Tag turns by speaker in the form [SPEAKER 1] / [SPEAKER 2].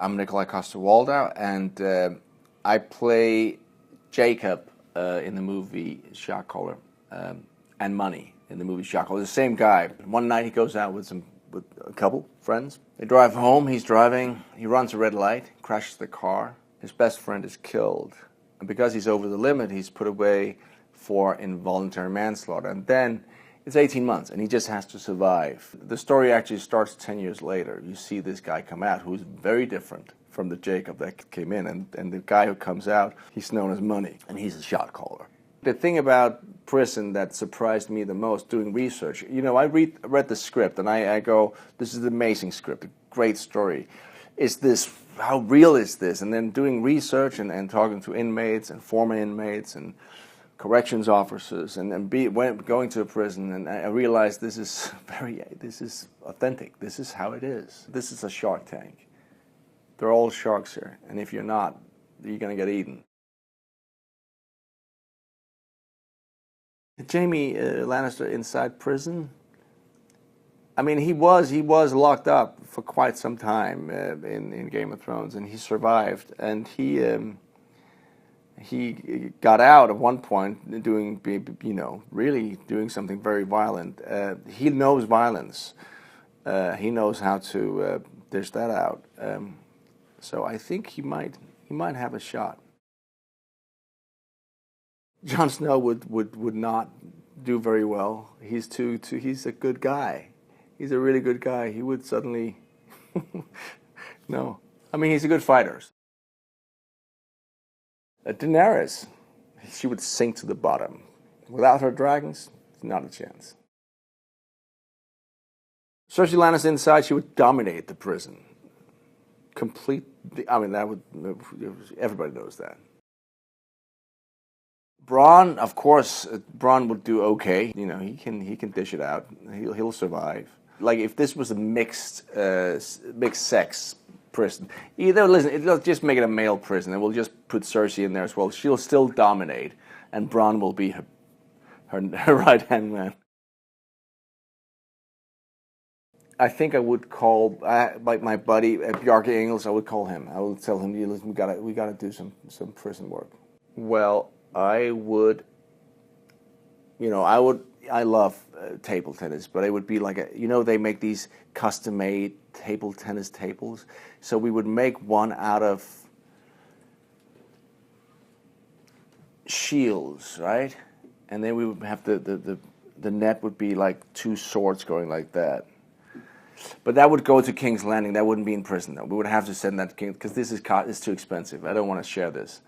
[SPEAKER 1] I'm Nikolaj Coster-Waldau, and I play Jacob in the movie Shot Caller, and Money in the movie Shot Caller. The same guy. One night he goes out with a couple friends. They drive home. He's driving. He runs a red light, crashes the car. His best friend is killed, and because he's over the limit, he's put away for involuntary manslaughter. And then it's 18 months, and he just has to survive. The story actually starts 10 years later. You see this guy come out who's very different from the Jacob that came in, and the guy who comes out, he's known as Money, and he's a shot caller. The thing about prison that surprised me the most doing research, I read the script, and I go, this is an amazing script, a great story. How real is this? And then doing research and talking to inmates and former inmates and corrections officers, and going to a prison, and I realized this is authentic. This is how it is. This is a shark tank. They're all sharks here, and if you're not, you're going to get eaten. Jaime Lannister inside prison. I mean, he was locked up for quite some time in Game of Thrones, and he survived, and he got out at one point really doing something very violent. He knows violence. He knows how to dish that out. So I think he might have a shot. Jon Snow would not do very well. He's he's a good guy. He's a really good guy. He would suddenly no. I mean, he's a good fighter. Daenerys, she would sink to the bottom. Without her dragons, not a chance. Cersei Lannister inside, she would dominate the prison. Everybody knows that. Bronn, of course, Bronn would do okay. He can dish it out. He'll survive. Like if this was a mixed sex prison. It'll just make it a male prison, and we'll just put Cersei in there as well. She'll still dominate, and Bronn will be her right-hand man. I think I would call my buddy Bjarke Ingels. I would call him. I would tell him, listen, we gotta do some prison work. Well, I would. I love table tennis, but it would be like they make these custom-made table tennis tables. So we would make one out of shields, right? And then we would have the net would be like two swords going like that. But that would go to King's Landing. That wouldn't be in prison, though. We would have to send that to King, because this is too expensive. I don't want to share this.